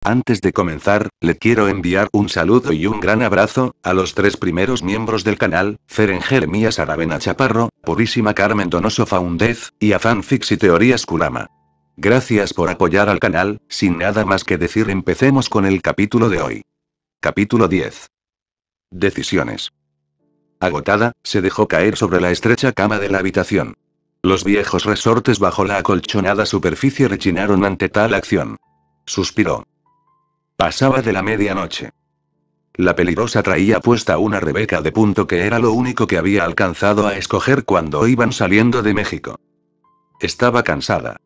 Antes de comenzar, le quiero enviar un saludo y un gran abrazo a los 3 primeros miembros del canal, Feren Jeremías Aravena Chaparro, Purísima Carmen Donoso Faundez, y a Fanfics y Teorías Kurama. Gracias por apoyar al canal. Sin nada más que decir, empecemos con el capítulo de hoy. Capítulo 10. Decisiones. Agotada, se dejó caer sobre la estrecha cama de la habitación. Los viejos resortes bajo la acolchonada superficie rechinaron ante tal acción. Suspiró. Pasaba de la medianoche. La peligrosa traía puesta una Rebeca de punto que era lo único que había alcanzado a escoger cuando iban saliendo de México. Estaba cansada.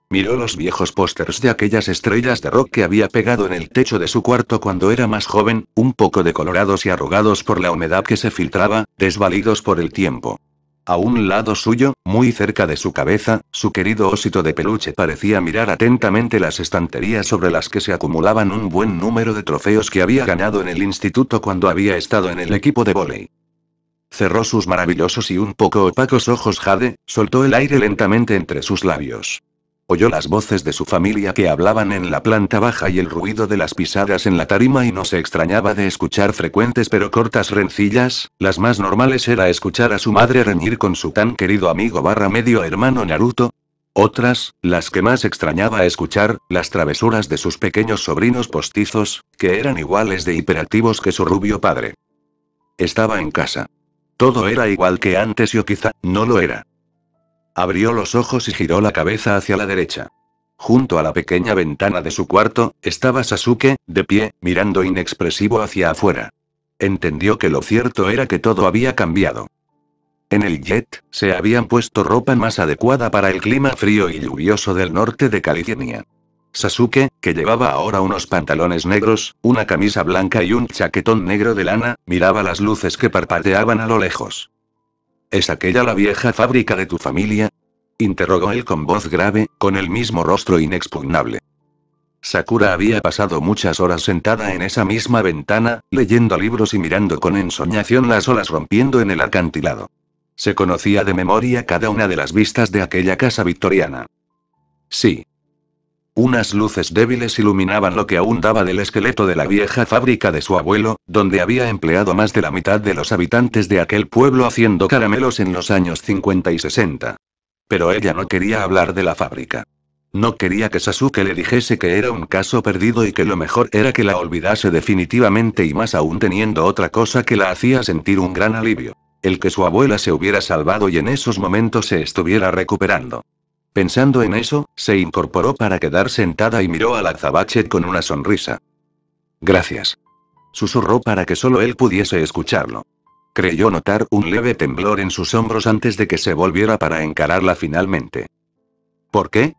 Miró los viejos pósters de aquellas estrellas de rock que había pegado en el techo de su cuarto cuando era más joven, un poco decolorados y arrugados por la humedad que se filtraba, desvalidos por el tiempo. A un lado suyo, muy cerca de su cabeza, su querido osito de peluche parecía mirar atentamente las estanterías sobre las que se acumulaban un buen número de trofeos que había ganado en el instituto cuando había estado en el equipo de vóley. Cerró sus maravillosos y un poco opacos ojos jade, soltó el aire lentamente entre sus labios. Oyó las voces de su familia que hablaban en la planta baja y el ruido de las pisadas en la tarima y no se extrañaba de escuchar frecuentes pero cortas rencillas. Las más normales era escuchar a su madre reñir con su tan querido amigo / medio hermano Naruto. Otras, las que más extrañaba escuchar, las travesuras de sus pequeños sobrinos postizos, que eran iguales de hiperactivos que su rubio padre. Estaba en casa. Todo era igual que antes y o quizá, no lo era. Abrió los ojos y giró la cabeza hacia la derecha. Junto a la pequeña ventana de su cuarto, estaba Sasuke, de pie, mirando inexpresivo hacia afuera. Entendió que lo cierto era que todo había cambiado. En el jet, se habían puesto ropa más adecuada para el clima frío y lluvioso del norte de California. Sasuke, que llevaba ahora unos pantalones negros, una camisa blanca y un chaquetón negro de lana, miraba las luces que parpadeaban a lo lejos. ¿Es aquella la vieja fábrica de tu familia?, interrogó él con voz grave, con el mismo rostro inexpugnable. Sakura había pasado muchas horas sentada en esa misma ventana, leyendo libros y mirando con ensoñación las olas rompiendo en el acantilado. Se conocía de memoria cada una de las vistas de aquella casa victoriana. Sí. Unas luces débiles iluminaban lo que aún daba del esqueleto de la vieja fábrica de su abuelo, donde había empleado más de la mitad de los habitantes de aquel pueblo haciendo caramelos en los años 50 y 60. Pero ella no quería hablar de la fábrica. No quería que Sasuke le dijese que era un caso perdido y que lo mejor era que la olvidase definitivamente, y más aún teniendo otra cosa que la hacía sentir un gran alivio: el que su abuela se hubiera salvado y en esos momentos se estuviera recuperando. Pensando en eso, se incorporó para quedar sentada y miró al azabache con una sonrisa. Gracias. Susurró para que solo él pudiese escucharlo. Creyó notar un leve temblor en sus hombros antes de que se volviera para encararla finalmente. ¿Por qué?,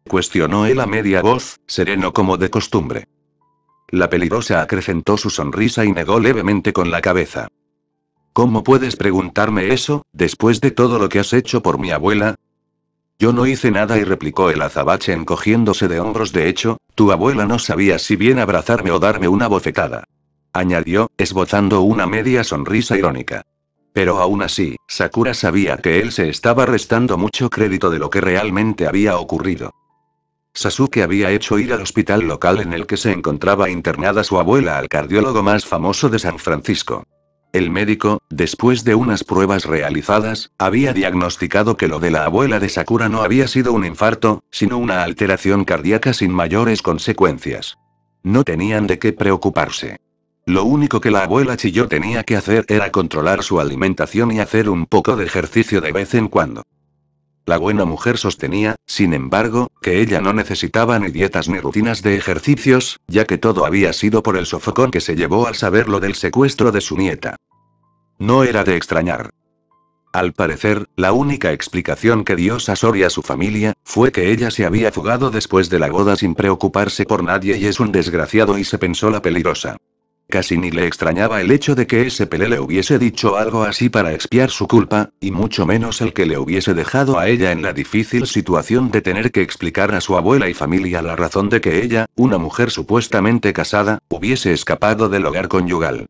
cuestionó él a media voz, sereno como de costumbre. La peligrosa acrecentó su sonrisa y negó levemente con la cabeza. ¿Cómo puedes preguntarme eso, después de todo lo que has hecho por mi abuela? Yo no hice nada, y replicó el azabache encogiéndose de hombros. De hecho, tu abuela no sabía si bien abrazarme o darme una bofetada. Añadió, esbozando una media sonrisa irónica. Pero aún así, Sakura sabía que él se estaba restando mucho crédito de lo que realmente había ocurrido. Sasuke había hecho ir al hospital local en el que se encontraba internada su abuela al cardiólogo más famoso de San Francisco. El médico, después de unas pruebas realizadas, había diagnosticado que lo de la abuela de Sakura no había sido un infarto, sino una alteración cardíaca sin mayores consecuencias. No tenían de qué preocuparse. Lo único que la abuela Chiyo tenía que hacer era controlar su alimentación y hacer un poco de ejercicio de vez en cuando. La buena mujer sostenía, sin embargo, que ella no necesitaba ni dietas ni rutinas de ejercicios, ya que todo había sido por el sofocón que se llevó al saber lo del secuestro de su nieta. No era de extrañar. Al parecer, la única explicación que dio Sasori a su familia, fue que ella se había fugado después de la boda sin preocuparse por nadie y es un desgraciado, y se pensó la peligrosa. Casi ni le extrañaba el hecho de que ese Pelé le hubiese dicho algo así para expiar su culpa, y mucho menos el que le hubiese dejado a ella en la difícil situación de tener que explicar a su abuela y familia la razón de que ella, una mujer supuestamente casada, hubiese escapado del hogar conyugal.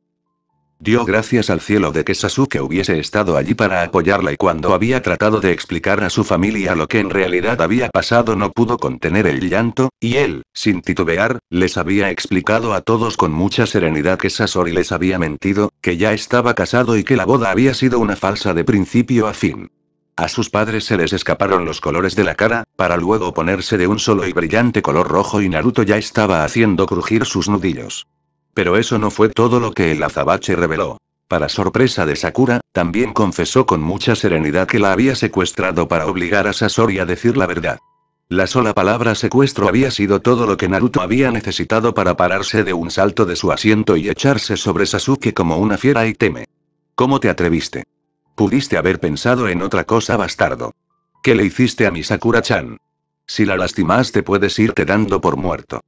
Dio gracias al cielo de que Sasuke hubiese estado allí para apoyarla y cuando había tratado de explicar a su familia lo que en realidad había pasado no pudo contener el llanto, y él, sin titubear, les había explicado a todos con mucha serenidad que Sasori les había mentido, que ya estaba casado y que la boda había sido una falsa de principio a fin. A sus padres se les escaparon los colores de la cara, para luego ponerse de un solo y brillante color rojo y Naruto ya estaba haciendo crujir sus nudillos. Pero eso no fue todo lo que el azabache reveló. Para sorpresa de Sakura, también confesó con mucha serenidad que la había secuestrado para obligar a Sasori a decir la verdad. La sola palabra secuestro había sido todo lo que Naruto había necesitado para pararse de un salto de su asiento y echarse sobre Sasuke como una fiera y teme. ¿Cómo te atreviste? Pudiste haber pensado en otra cosa, bastardo. ¿Qué le hiciste a mi Sakura-chan? Si la lastimaste puedes irte dando por muerto.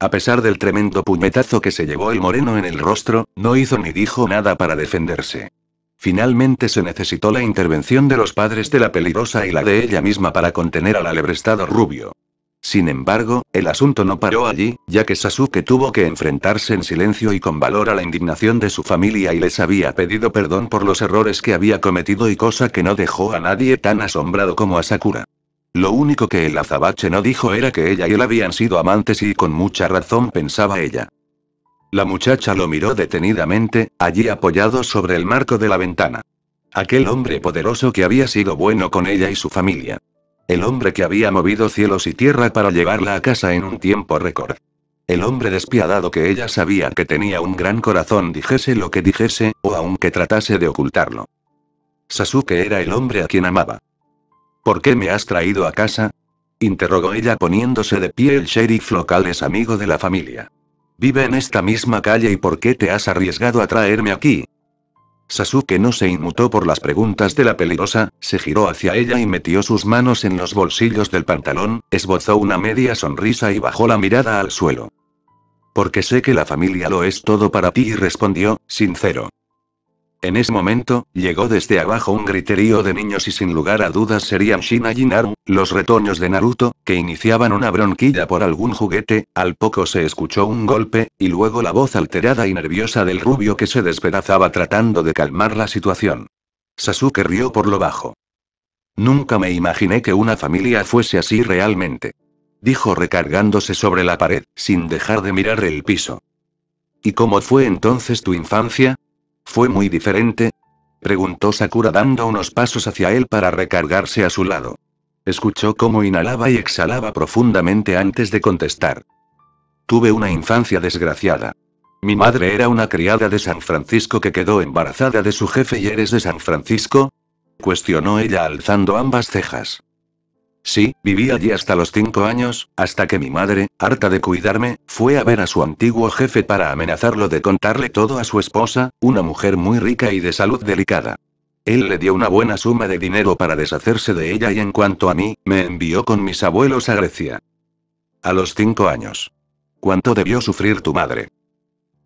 A pesar del tremendo puñetazo que se llevó el moreno en el rostro, no hizo ni dijo nada para defenderse. Finalmente se necesitó la intervención de los padres de la peligrosa y la de ella misma para contener al alebrestado rubio. Sin embargo, el asunto no paró allí, ya que Sasuke tuvo que enfrentarse en silencio y con valor a la indignación de su familia y les había pedido perdón por los errores que había cometido y cosa que no dejó a nadie tan asombrado como a Sakura. Lo único que el azabache no dijo era que ella y él habían sido amantes y con mucha razón pensaba ella. La muchacha lo miró detenidamente, allí apoyado sobre el marco de la ventana. Aquel hombre poderoso que había sido bueno con ella y su familia. El hombre que había movido cielos y tierra para llevarla a casa en un tiempo récord. El hombre despiadado que ella sabía que tenía un gran corazón dijese lo que dijese, o aunque tratase de ocultarlo. Sasuke era el hombre a quien amaba. ¿Por qué me has traído a casa? Interrogó ella poniéndose de pie. El sheriff local es amigo de la familia. Vive en esta misma calle y ¿por qué te has arriesgado a traerme aquí? Sasuke no se inmutó por las preguntas de la peligrosa, se giró hacia ella y metió sus manos en los bolsillos del pantalón, esbozó una media sonrisa y bajó la mirada al suelo. Porque sé que la familia lo es todo para ti y respondió, sincero. En ese momento, llegó desde abajo un griterío de niños y sin lugar a dudas serían Shina y Naru, los retoños de Naruto, que iniciaban una bronquilla por algún juguete. Al poco se escuchó un golpe, y luego la voz alterada y nerviosa del rubio que se despedazaba tratando de calmar la situación. Sasuke rió por lo bajo. Nunca me imaginé que una familia fuese así realmente. Dijo recargándose sobre la pared, sin dejar de mirar el piso. ¿Y cómo fue entonces tu infancia? ¿Fue muy diferente? Preguntó Sakura dando unos pasos hacia él para recargarse a su lado. Escuchó cómo inhalaba y exhalaba profundamente antes de contestar. Tuve una infancia desgraciada. Mi madre era una criada de San Francisco que quedó embarazada de su jefe. ¿Y eres de San Francisco? Cuestionó ella alzando ambas cejas. Sí, viví allí hasta los 5 años, hasta que mi madre, harta de cuidarme, fue a ver a su antiguo jefe para amenazarlo de contarle todo a su esposa, una mujer muy rica y de salud delicada. Él le dio una buena suma de dinero para deshacerse de ella y en cuanto a mí, me envió con mis abuelos a Grecia. A los 5 años. ¿Cuánto debió sufrir tu madre?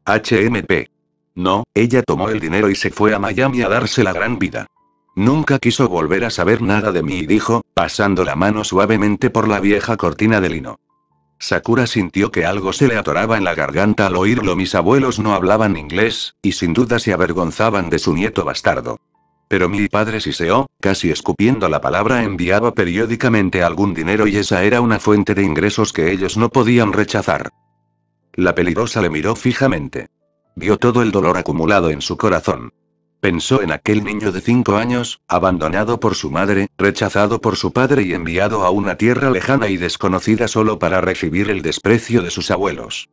HMP. No, ella tomó el dinero y se fue a Miami a darse la gran vida. Nunca quiso volver a saber nada de mí y dijo, pasando la mano suavemente por la vieja cortina de lino. Sakura sintió que algo se le atoraba en la garganta al oírlo. Mis abuelos no hablaban inglés, y sin duda se avergonzaban de su nieto bastardo. Pero mi padre siseó, casi escupiendo la palabra, enviaba periódicamente algún dinero y esa era una fuente de ingresos que ellos no podían rechazar. La peligrosa le miró fijamente. Vio todo el dolor acumulado en su corazón. Pensó en aquel niño de 5 años, abandonado por su madre, rechazado por su padre y enviado a una tierra lejana y desconocida solo para recibir el desprecio de sus abuelos.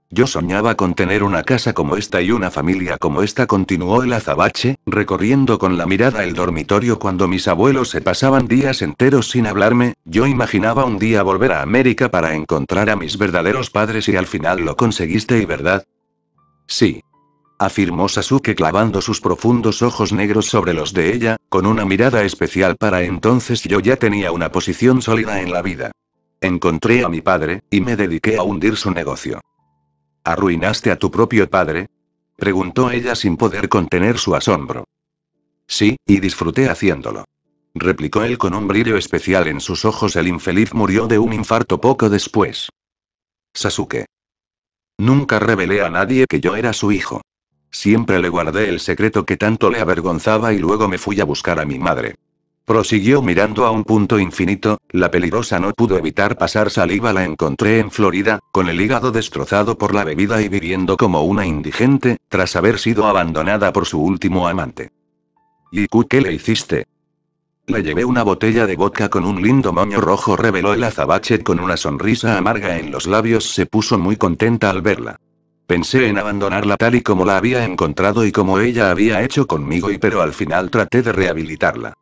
Yo soñaba con tener una casa como esta y una familia como esta, continuó el azabache, recorriendo con la mirada el dormitorio. Cuando mis abuelos se pasaban días enteros sin hablarme, yo imaginaba un día volver a América para encontrar a mis verdaderos padres y al final lo conseguiste, ¿y verdad? Sí. Afirmó Sasuke clavando sus profundos ojos negros sobre los de ella, con una mirada especial. Para entonces yo ya tenía una posición sólida en la vida. Encontré a mi padre, y me dediqué a hundir su negocio. ¿Arruinaste a tu propio padre? Preguntó ella sin poder contener su asombro. Sí, y disfruté haciéndolo. Replicó él con un brillo especial en sus ojos. El infeliz murió de un infarto poco después. Sasuke. Nunca revelé a nadie que yo era su hijo. Siempre le guardé el secreto que tanto le avergonzaba y luego me fui a buscar a mi madre. Prosiguió mirando a un punto infinito, la peligrosa no pudo evitar pasar saliva. La encontré en Florida, con el hígado destrozado por la bebida y viviendo como una indigente, tras haber sido abandonada por su último amante. ¿Y qué le hiciste? Le llevé una botella de vodka con un lindo moño rojo, reveló el azabache con una sonrisa amarga en los labios. Se puso muy contenta al verla. Pensé en abandonarla tal y como la había encontrado y como ella había hecho conmigo pero al final traté de rehabilitarla.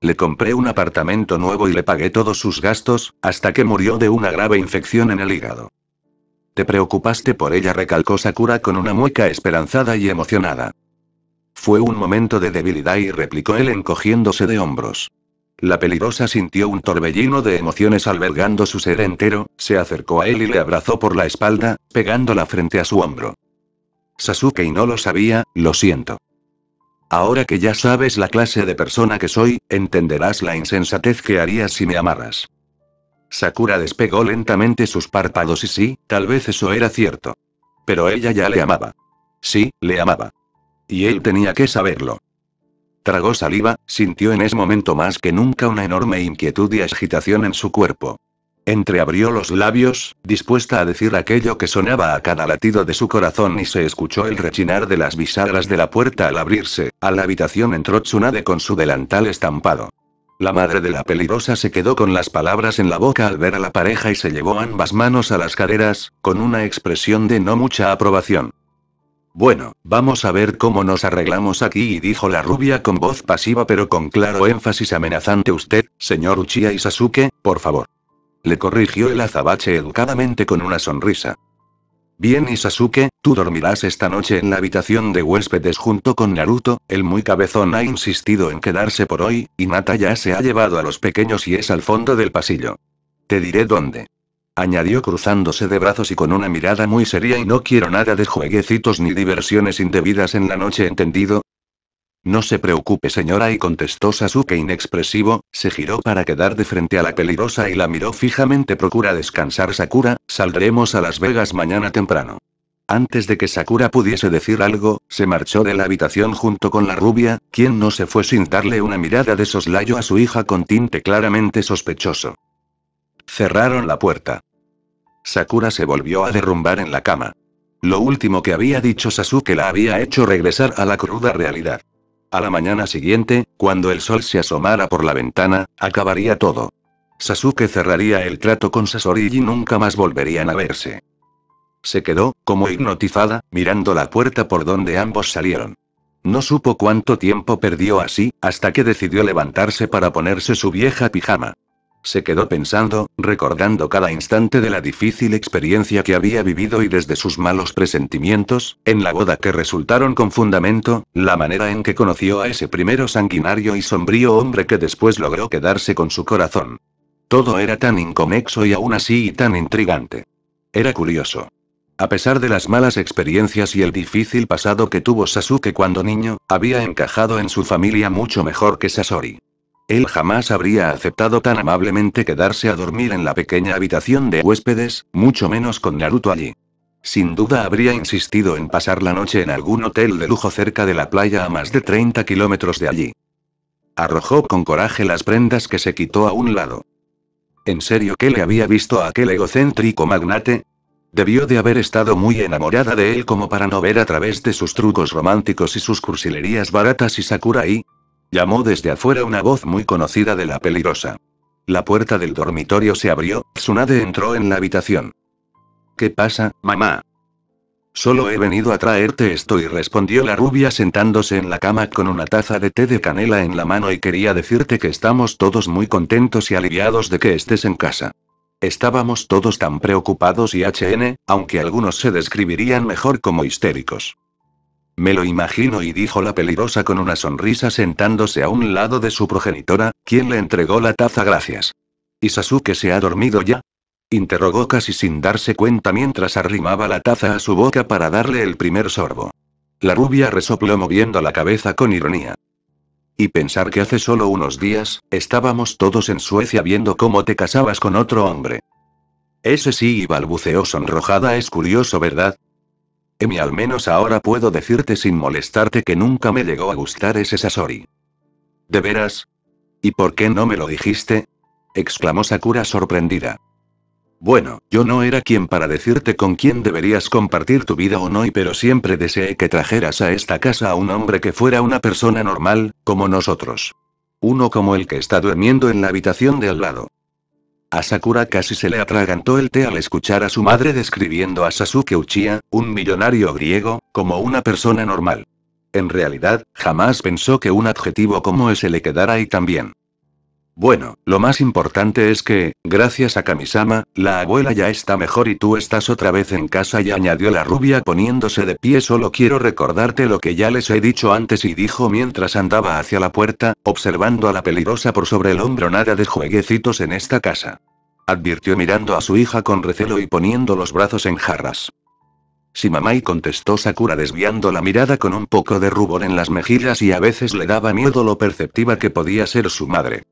Le compré un apartamento nuevo y le pagué todos sus gastos, hasta que murió de una grave infección en el hígado. ¿Te preocupaste por ella?, recalcó Sakura con una mueca esperanzada y emocionada. Fue un momento de debilidad y replicó él encogiéndose de hombros. La peligrosa sintió un torbellino de emociones albergando su ser entero, se acercó a él y le abrazó por la espalda, pegándola frente a su hombro. Sasuke, y no lo sabía, lo siento. Ahora que ya sabes la clase de persona que soy, entenderás la insensatez que harías si me amaras. Sakura despegó lentamente sus párpados y sí, tal vez eso era cierto. Pero ella ya le amaba. Sí, le amaba. Y él tenía que saberlo. Tragó saliva, sintió en ese momento más que nunca una enorme inquietud y agitación en su cuerpo. Entreabrió los labios, dispuesta a decir aquello que sonaba a cada latido de su corazón, y se escuchó el rechinar de las bisagras de la puerta al abrirse. A la habitación entró Tsunade con su delantal estampado. La madre de la peligrosa se quedó con las palabras en la boca al ver a la pareja y se llevó ambas manos a las caderas, con una expresión de no mucha aprobación. Bueno, vamos a ver cómo nos arreglamos aquí, y dijo la rubia con voz pasiva pero con claro énfasis amenazante. Usted, señor Uchiha y Sasuke, por favor. Le corrigió el azabache educadamente con una sonrisa. Bien, y Sasuke, tú dormirás esta noche en la habitación de huéspedes junto con Naruto. El muy cabezón ha insistido en quedarse por hoy, y Hinata ya se ha llevado a los pequeños y es al fondo del pasillo. Te diré dónde. Añadió cruzándose de brazos y con una mirada muy seria, y no quiero nada de jueguecitos ni diversiones indebidas en la noche, ¿entendido? No se preocupe, señora, y contestó Sasuke inexpresivo, se giró para quedar de frente a la peligrosa y la miró fijamente. Procura descansar, Sakura, saldremos a Las Vegas mañana temprano. Antes de que Sakura pudiese decir algo, se marchó de la habitación junto con la rubia, quien no se fue sin darle una mirada de soslayo a su hija con tinte claramente sospechoso. Cerraron la puerta. Sakura se volvió a derrumbar en la cama. Lo último que había dicho Sasuke la había hecho regresar a la cruda realidad. A la mañana siguiente, cuando el sol se asomara por la ventana, acabaría todo. Sasuke cerraría el trato con Sasori y nunca más volverían a verse. Se quedó, como hipnotizada, mirando la puerta por donde ambos salieron. No supo cuánto tiempo perdió así, hasta que decidió levantarse para ponerse su vieja pijama. Se quedó pensando, recordando cada instante de la difícil experiencia que había vivido y desde sus malos presentimientos, en la boda que resultaron con fundamento, la manera en que conoció a ese primero sanguinario y sombrío hombre que después logró quedarse con su corazón. Todo era tan inconexo y aún así tan intrigante. Era curioso. A pesar de las malas experiencias y el difícil pasado que tuvo Sasuke cuando niño, había encajado en su familia mucho mejor que Sasori. Él jamás habría aceptado tan amablemente quedarse a dormir en la pequeña habitación de huéspedes, mucho menos con Naruto allí. Sin duda habría insistido en pasar la noche en algún hotel de lujo cerca de la playa a más de 30 kilómetros de allí. Arrojó con coraje las prendas que se quitó a un lado. ¿En serio que le había visto a aquel egocéntrico magnate? Debió de haber estado muy enamorada de él como para no ver a través de sus trucos románticos y sus cursilerías baratas. ¿Y Sakura ahí? Llamó desde afuera una voz muy conocida de la peligrosa. La puerta del dormitorio se abrió, Tsunade entró en la habitación. ¿Qué pasa, mamá? Solo he venido a traerte esto, y respondió la rubia sentándose en la cama con una taza de té de canela en la mano, y quería decirte que estamos todos muy contentos y aliviados de que estés en casa. Estábamos todos tan preocupados y aunque algunos se describirían mejor como histéricos. Me lo imagino, y dijo la peligrosa con una sonrisa sentándose a un lado de su progenitora, quien le entregó la taza. Gracias. ¿Y Sasuke se ha dormido ya? Interrogó casi sin darse cuenta mientras arrimaba la taza a su boca para darle el primer sorbo. La rubia resopló moviendo la cabeza con ironía. Y pensar que hace solo unos días, estábamos todos en Suecia viendo cómo te casabas con otro hombre. Ese sí, y balbuceó sonrojada. Es curioso, ¿verdad? Emi, al menos ahora puedo decirte sin molestarte que nunca me llegó a gustar ese Sasori. ¿De veras? ¿Y por qué no me lo dijiste? Exclamó Sakura sorprendida. Bueno, yo no era quien para decirte con quién deberías compartir tu vida o no, pero siempre deseé que trajeras a esta casa a un hombre que fuera una persona normal, como nosotros. Uno como el que está durmiendo en la habitación de al lado. A Sakura casi se le atragantó el té al escuchar a su madre describiendo a Sasuke Uchiha, un millonario griego, como una persona normal. En realidad, jamás pensó que un adjetivo como ese le quedara ahí también. Bueno, lo más importante es que, gracias a Kamisama, la abuela ya está mejor y tú estás otra vez en casa, y añadió la rubia poniéndose de pie. Solo quiero recordarte lo que ya les he dicho antes, y dijo mientras andaba hacia la puerta, observando a la peligrosa por sobre el hombro. Nada de jueguecitos en esta casa. Advirtió mirando a su hija con recelo y poniendo los brazos en jarras. Sí, mamá, y contestó Sakura desviando la mirada con un poco de rubor en las mejillas, y a veces le daba miedo lo perceptiva que podía ser su madre.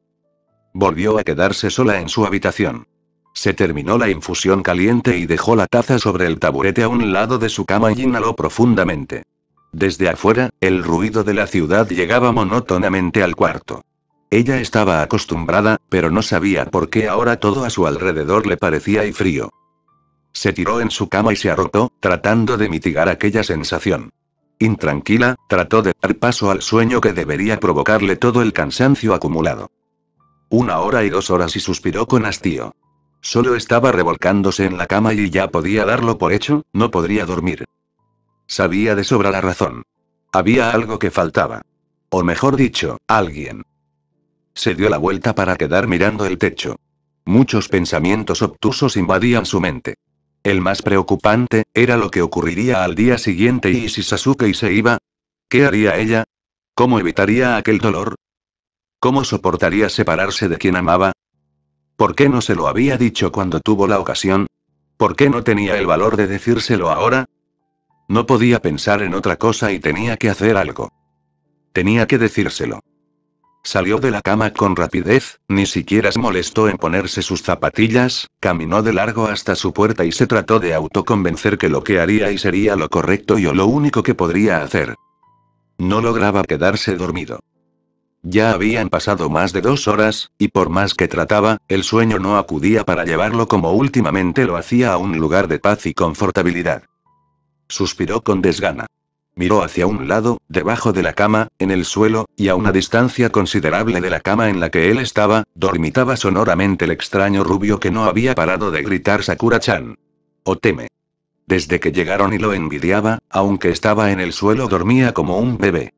Volvió a quedarse sola en su habitación. Se terminó la infusión caliente y dejó la taza sobre el taburete a un lado de su cama y inhaló profundamente. Desde afuera, el ruido de la ciudad llegaba monótonamente al cuarto. Ella estaba acostumbrada, pero no sabía por qué ahora todo a su alrededor le parecía frío. Se tiró en su cama y se arropó, tratando de mitigar aquella sensación. Intranquila, trató de dar paso al sueño que debería provocarle todo el cansancio acumulado. 1 hora y 2 horas, y suspiró con hastío. Solo estaba revolcándose en la cama y ya podía darlo por hecho, no podría dormir. Sabía de sobra la razón. Había algo que faltaba. O mejor dicho, alguien. Se dio la vuelta para quedar mirando el techo. Muchos pensamientos obtusos invadían su mente. El más preocupante, era lo que ocurriría al día siguiente. ¿Y si Sasuke se iba? ¿Qué haría ella? ¿Cómo evitaría aquel dolor? ¿Cómo soportaría separarse de quien amaba? ¿Por qué no se lo había dicho cuando tuvo la ocasión? ¿Por qué no tenía el valor de decírselo ahora? No podía pensar en otra cosa y tenía que hacer algo. Tenía que decírselo. Salió de la cama con rapidez, ni siquiera se molestó en ponerse sus zapatillas, caminó de largo hasta su puerta y se trató de autoconvencer que lo que haría y sería lo correcto y lo único que podría hacer. No lograba quedarse dormido. Ya habían pasado más de 2 horas, y por más que trataba, el sueño no acudía para llevarlo como últimamente lo hacía a un lugar de paz y confortabilidad. Suspiró con desgana. Miró hacia un lado, debajo de la cama, en el suelo, y a una distancia considerable de la cama en la que él estaba, dormitaba sonoramente el extraño rubio que no había parado de gritar Sakura-chan. Oteme. Desde que llegaron y lo envidiaba, aunque estaba en el suelo dormía como un bebé.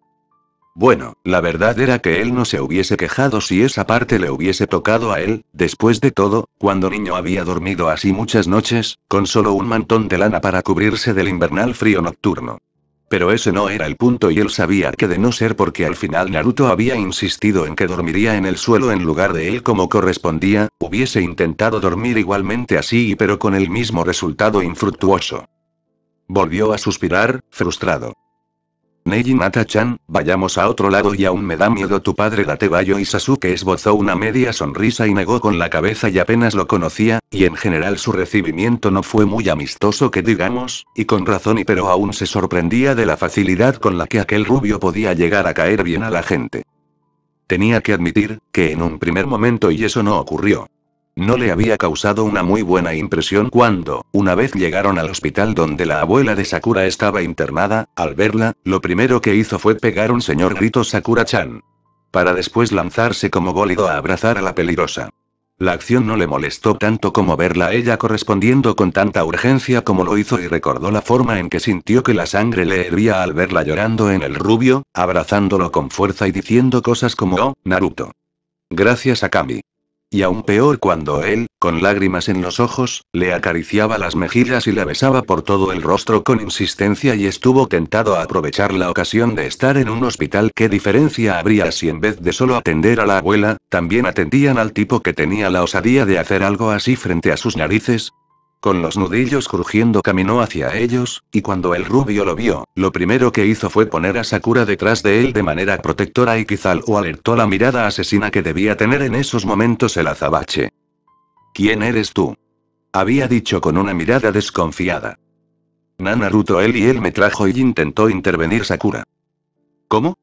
Bueno, la verdad era que él no se hubiese quejado si esa parte le hubiese tocado a él. Después de todo, cuando niño había dormido así muchas noches, con solo un mantón de lana para cubrirse del invernal frío nocturno. Pero ese no era el punto, y él sabía que de no ser porque al final Naruto había insistido en que dormiría en el suelo en lugar de él como correspondía, hubiese intentado dormir igualmente así, pero con el mismo resultado infructuoso. Volvió a suspirar, frustrado. Neji Mata-chan, vayamos a otro lado, y aún me da miedo tu padre Datebayo. Y Sasuke esbozó una media sonrisa y negó con la cabeza, y apenas lo conocía, y en general su recibimiento no fue muy amistoso que digamos, y con razón, pero aún se sorprendía de la facilidad con la que aquel rubio podía llegar a caer bien a la gente. Tenía que admitir, que en un primer momento, y eso no ocurrió. No le había causado una muy buena impresión cuando, una vez llegaron al hospital donde la abuela de Sakura estaba internada, al verla, lo primero que hizo fue pegar un señor grito Sakura-chan. Para después lanzarse como bólido a abrazar a la peligrosa. La acción no le molestó tanto como verla a ella correspondiendo con tanta urgencia como lo hizo, y recordó la forma en que sintió que la sangre le hervía al verla llorando en el rubio, abrazándolo con fuerza y diciendo cosas como «Oh, Naruto. Gracias a Kami». Y aún peor cuando él, con lágrimas en los ojos, le acariciaba las mejillas y le besaba por todo el rostro con insistencia, y estuvo tentado a aprovechar la ocasión de estar en un hospital. ¿Qué diferencia habría si en vez de solo atender a la abuela, también atendían al tipo que tenía la osadía de hacer algo así frente a sus narices? Con los nudillos crujiendo caminó hacia ellos, y cuando el rubio lo vio, lo primero que hizo fue poner a Sakura detrás de él de manera protectora, y quizá lo alertó la mirada asesina que debía tener en esos momentos el azabache. «¿Quién eres tú?», había dicho con una mirada desconfiada. Naruto él me trajo y intentó intervenir Sakura. ¿Cómo?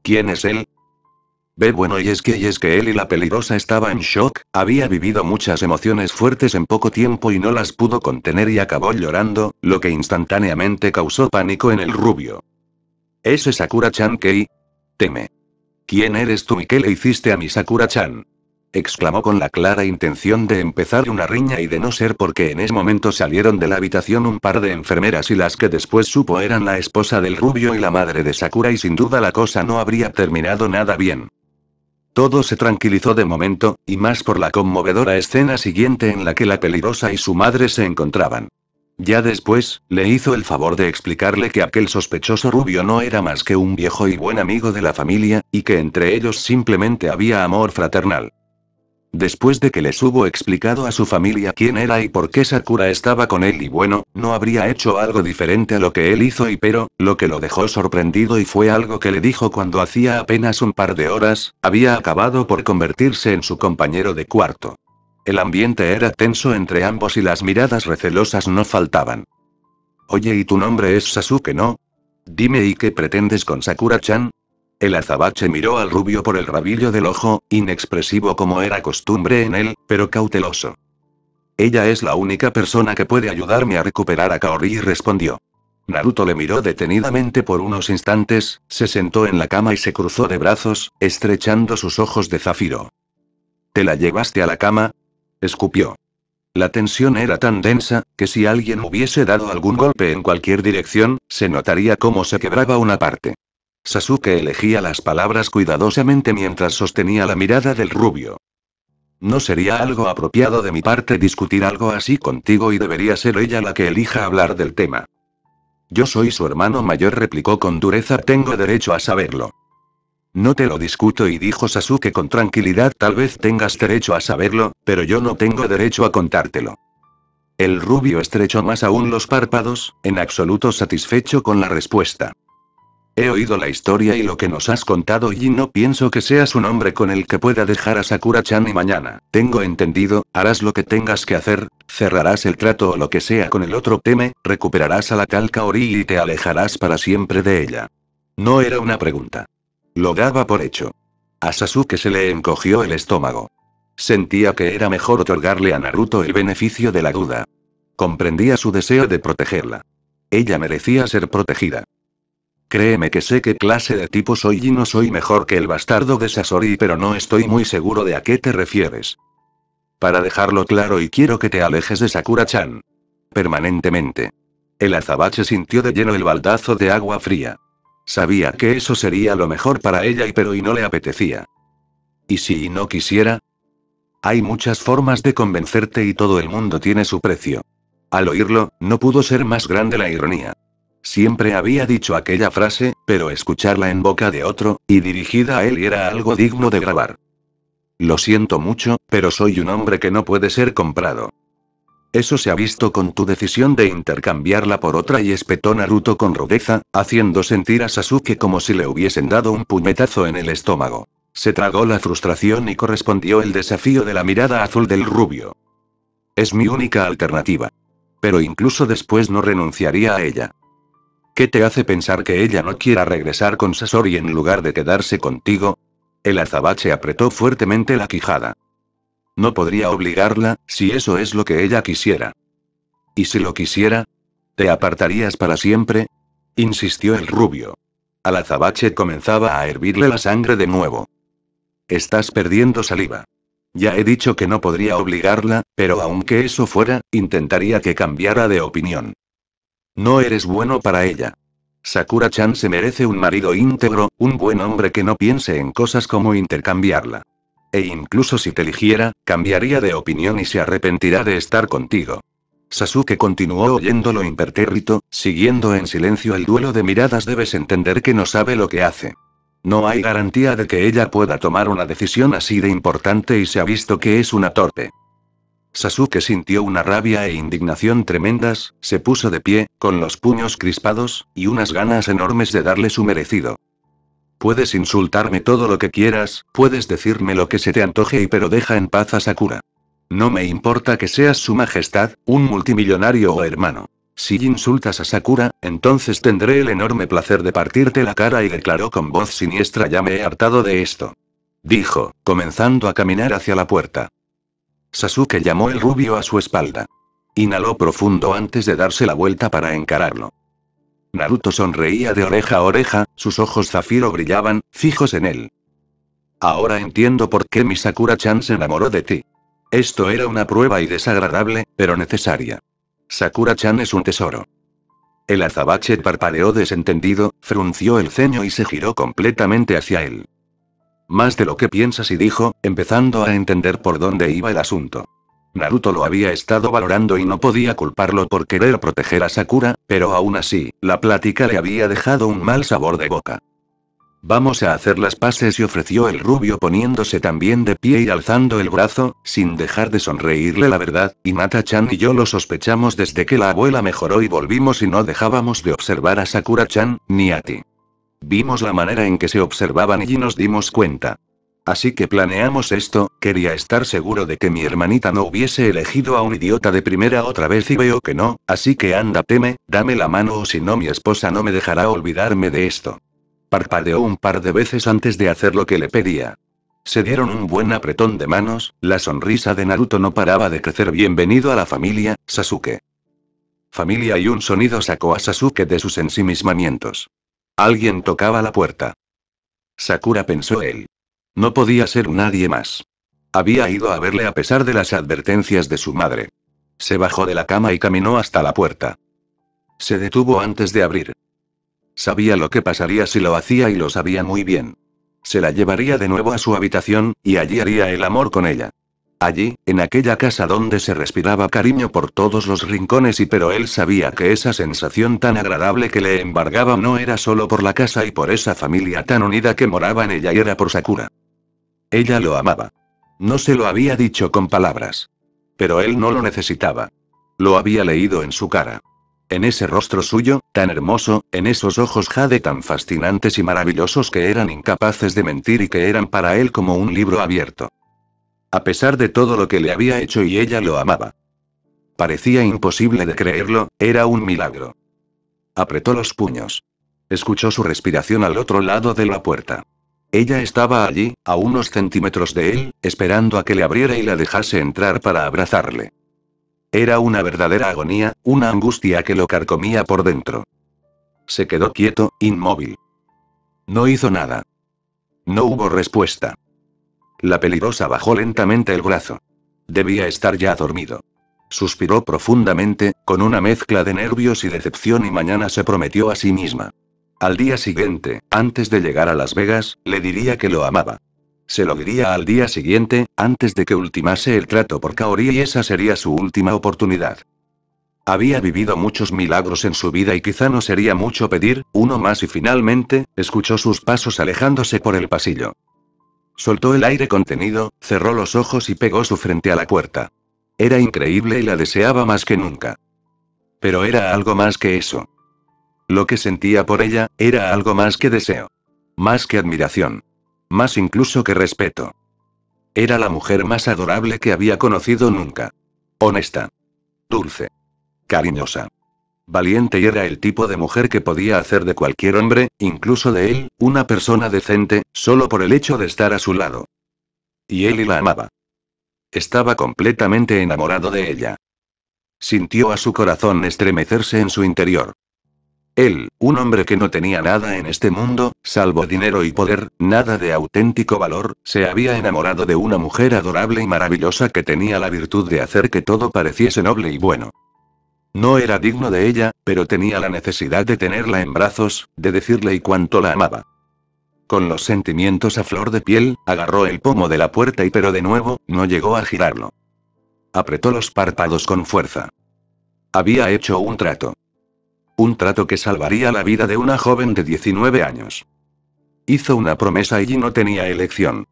¿Quién es él? Bueno, y es que él y la peligrosa estaba en shock, había vivido muchas emociones fuertes en poco tiempo y no las pudo contener y acabó llorando, lo que instantáneamente causó pánico en el rubio. ¿Ese Sakura-chan que teme? ¿Quién eres tú y qué le hiciste a mi Sakura-chan? Exclamó con la clara intención de empezar una riña y de no ser porque en ese momento salieron de la habitación un par de enfermeras y las que después supo eran la esposa del rubio y la madre de Sakura y sin duda la cosa no habría terminado nada bien. Todo se tranquilizó de momento, y más por la conmovedora escena siguiente en la que la peligrosa y su madre se encontraban. Ya después, le hizo el favor de explicarle que aquel sospechoso rubio no era más que un viejo y buen amigo de la familia, y que entre ellos simplemente había amor fraternal. Después de que les hubo explicado a su familia quién era y por qué Sakura estaba con él y bueno, no habría hecho algo diferente a lo que él hizo pero, lo que lo dejó sorprendido y fue algo que le dijo cuando hacía apenas un par de horas, había acabado por convertirse en su compañero de cuarto. El ambiente era tenso entre ambos y las miradas recelosas no faltaban. Oye, ¿y tu nombre es Sasuke, no? Dime, ¿y qué pretendes con Sakura-chan? El azabache miró al rubio por el rabillo del ojo, inexpresivo como era costumbre en él, pero cauteloso. Ella es la única persona que puede ayudarme a recuperar a Kaori, respondió. Naruto le miró detenidamente por unos instantes, se sentó en la cama y se cruzó de brazos, estrechando sus ojos de zafiro. ¿Te la llevaste a la cama? Escupió. La tensión era tan densa, que si alguien hubiese dado algún golpe en cualquier dirección, se notaría cómo se quebraba una parte. Sasuke elegía las palabras cuidadosamente mientras sostenía la mirada del rubio. No sería algo apropiado de mi parte discutir algo así contigo y debería ser ella la que elija hablar del tema. Yo soy su hermano mayor, replicó con dureza, tengo derecho a saberlo. No te lo discuto, y dijo Sasuke con tranquilidad, tal vez tengas derecho a saberlo, pero yo no tengo derecho a contártelo. El rubio estrechó más aún los párpados, en absoluto satisfecho con la respuesta. He oído la historia y lo que nos has contado y no pienso que seas un hombre con el que pueda dejar a Sakura-chan y mañana, tengo entendido, harás lo que tengas que hacer, cerrarás el trato o lo que sea con el otro teme, recuperarás a la tal Kaori y te alejarás para siempre de ella. No era una pregunta. Lo daba por hecho. A Sasuke se le encogió el estómago. Sentía que era mejor otorgarle a Naruto el beneficio de la duda. Comprendía su deseo de protegerla. Ella merecía ser protegida. Créeme que sé qué clase de tipo soy y no soy mejor que el bastardo de Sasori, pero no estoy muy seguro de a qué te refieres. Para dejarlo claro, y quiero que te alejes de Sakura-chan. Permanentemente. El azabache sintió de lleno el baldazo de agua fría. Sabía que eso sería lo mejor para ella pero no le apetecía. ¿Y si no quisiera? Hay muchas formas de convencerte y todo el mundo tiene su precio. Al oírlo, no pudo ser más grande la ironía. Siempre había dicho aquella frase, pero escucharla en boca de otro, y dirigida a él, era algo digno de grabar. Lo siento mucho, pero soy un hombre que no puede ser comprado. Eso se ha visto con tu decisión de intercambiarla por otra, y espetó Naruto con rudeza, haciendo sentir a Sasuke como si le hubiesen dado un puñetazo en el estómago. Se tragó la frustración y correspondió el desafío de la mirada azul del rubio. Es mi única alternativa. Pero incluso después no renunciaría a ella. ¿Qué te hace pensar que ella no quiera regresar con Sasori en lugar de quedarse contigo? El azabache apretó fuertemente la quijada. No podría obligarla, si eso es lo que ella quisiera. ¿Y si lo quisiera? ¿Te apartarías para siempre? Insistió el rubio. Al azabache comenzaba a hervirle la sangre de nuevo. Estás perdiendo saliva. Ya he dicho que no podría obligarla, pero aunque eso fuera, intentaría que cambiara de opinión. No eres bueno para ella. Sakura-chan se merece un marido íntegro, un buen hombre que no piense en cosas como intercambiarla. E incluso si te eligiera, cambiaría de opinión y se arrepentirá de estar contigo. Sasuke continuó oyéndolo impertérrito, siguiendo en silencio el duelo de miradas. Debes entender que no sabe lo que hace. No hay garantía de que ella pueda tomar una decisión así de importante y se ha visto que es una torpe. Sasuke sintió una rabia e indignación tremendas, se puso de pie, con los puños crispados, y unas ganas enormes de darle su merecido. Puedes insultarme todo lo que quieras, puedes decirme lo que se te antoje pero deja en paz a Sakura. No me importa que seas su majestad, un multimillonario o hermano. Si insultas a Sakura, entonces tendré el enorme placer de partirte la cara, y declaró con voz siniestra. Ya me he hartado de esto. Dijo, comenzando a caminar hacia la puerta. Sasuke llamó el rubio a su espalda. Inhaló profundo antes de darse la vuelta para encararlo. Naruto sonreía de oreja a oreja, sus ojos zafiro brillaban, fijos en él. Ahora entiendo por qué mi Sakura-chan se enamoró de ti. Esto era una prueba y desagradable, pero necesaria. Sakura-chan es un tesoro. El azabache parpadeó desentendido, frunció el ceño y se giró completamente hacia él. Más de lo que piensas, y dijo, empezando a entender por dónde iba el asunto. Naruto lo había estado valorando y no podía culparlo por querer proteger a Sakura, pero aún así, la plática le había dejado un mal sabor de boca. Vamos a hacer las paces, y ofreció el rubio poniéndose también de pie y alzando el brazo, sin dejar de sonreírle. La verdad, Hinata-chan y yo lo sospechamos desde que la abuela mejoró y volvimos, y no dejábamos de observar a Sakura-chan, ni a ti. Vimos la manera en que se observaban y nos dimos cuenta. Así que planeamos esto. Quería estar seguro de que mi hermanita no hubiese elegido a un idiota de primera otra vez, y veo que no, así que anda, dame la mano, o si no mi esposa no me dejará olvidarme de esto. Parpadeó un par de veces antes de hacer lo que le pedía. Se dieron un buen apretón de manos, la sonrisa de Naruto no paraba de crecer. Bienvenido a la familia, Sasuke. Familia, y un sonido sacó a Sasuke de sus ensimismamientos. Alguien tocaba la puerta. Sakura, pensó él. No podía ser nadie más. Había ido a verle a pesar de las advertencias de su madre. Se bajó de la cama y caminó hasta la puerta. Se detuvo antes de abrir. Sabía lo que pasaría si lo hacía, y lo sabía muy bien. Se la llevaría de nuevo a su habitación, y allí haría el amor con ella. Allí, en aquella casa donde se respiraba cariño por todos los rincones, pero él sabía que esa sensación tan agradable que le embargaba no era solo por la casa y por esa familia tan unida que moraba en ella, y era por Sakura. Ella lo amaba. No se lo había dicho con palabras. Pero él no lo necesitaba. Lo había leído en su cara. En ese rostro suyo, tan hermoso, en esos ojos jade tan fascinantes y maravillosos que eran incapaces de mentir y que eran para él como un libro abierto. A pesar de todo lo que le había hecho, y ella lo amaba. Parecía imposible de creerlo, era un milagro. Apretó los puños. Escuchó su respiración al otro lado de la puerta. Ella estaba allí, a unos centímetros de él, esperando a que le abriera y la dejase entrar para abrazarle. Era una verdadera agonía, una angustia que lo carcomía por dentro. Se quedó quieto, inmóvil. No hizo nada. No hubo respuesta. La peligrosa bajó lentamente el brazo. Debía estar ya dormido. Suspiró profundamente, con una mezcla de nervios y decepción, y mañana se prometió a sí misma. Al día siguiente, antes de llegar a Las Vegas, le diría que lo amaba. Se lo diría al día siguiente, antes de que ultimase el trato por Kaori, y esa sería su última oportunidad. Había vivido muchos milagros en su vida y quizá no sería mucho pedir, uno más, y finalmente, escuchó sus pasos alejándose por el pasillo. Soltó el aire contenido, cerró los ojos y pegó su frente a la puerta. Era increíble y la deseaba más que nunca. Pero era algo más que eso. Lo que sentía por ella, era algo más que deseo. Más que admiración. Más incluso que respeto. Era la mujer más adorable que había conocido nunca. Honesta. Dulce. Cariñosa. Valiente, y era el tipo de mujer que podía hacer de cualquier hombre, incluso de él, una persona decente, solo por el hecho de estar a su lado. Y él la amaba. Estaba completamente enamorado de ella. Sintió a su corazón estremecerse en su interior. Él, un hombre que no tenía nada en este mundo, salvo dinero y poder, nada de auténtico valor, se había enamorado de una mujer adorable y maravillosa que tenía la virtud de hacer que todo pareciese noble y bueno. No era digno de ella, pero tenía la necesidad de tenerla en brazos, de decirle y cuánto la amaba. Con los sentimientos a flor de piel, agarró el pomo de la puerta pero de nuevo, no llegó a girarlo. Apretó los párpados con fuerza. Había hecho un trato. Un trato que salvaría la vida de una joven de 19 años. Hizo una promesa y no tenía elección.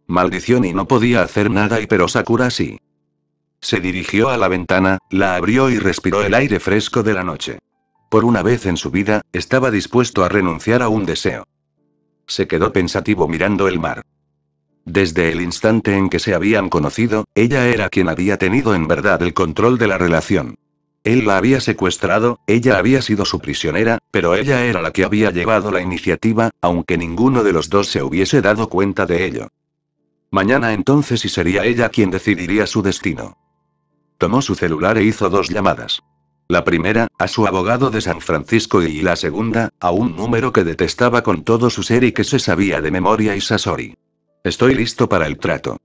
Maldición, y no podía hacer nada, pero Sakura sí. Se dirigió a la ventana, la abrió y respiró el aire fresco de la noche. Por una vez en su vida, estaba dispuesto a renunciar a un deseo. Se quedó pensativo mirando el mar. Desde el instante en que se habían conocido, ella era quien había tenido en verdad el control de la relación. Él la había secuestrado, ella había sido su prisionera, pero ella era la que había llevado la iniciativa, aunque ninguno de los dos se hubiese dado cuenta de ello. Mañana entonces y sería ella quien decidiría su destino. Tomó su celular e hizo 2 llamadas. La primera, a su abogado de San Francisco y la segunda, a un número que detestaba con todo su ser y que se sabía de memoria y Sasori. Estoy listo para el trato.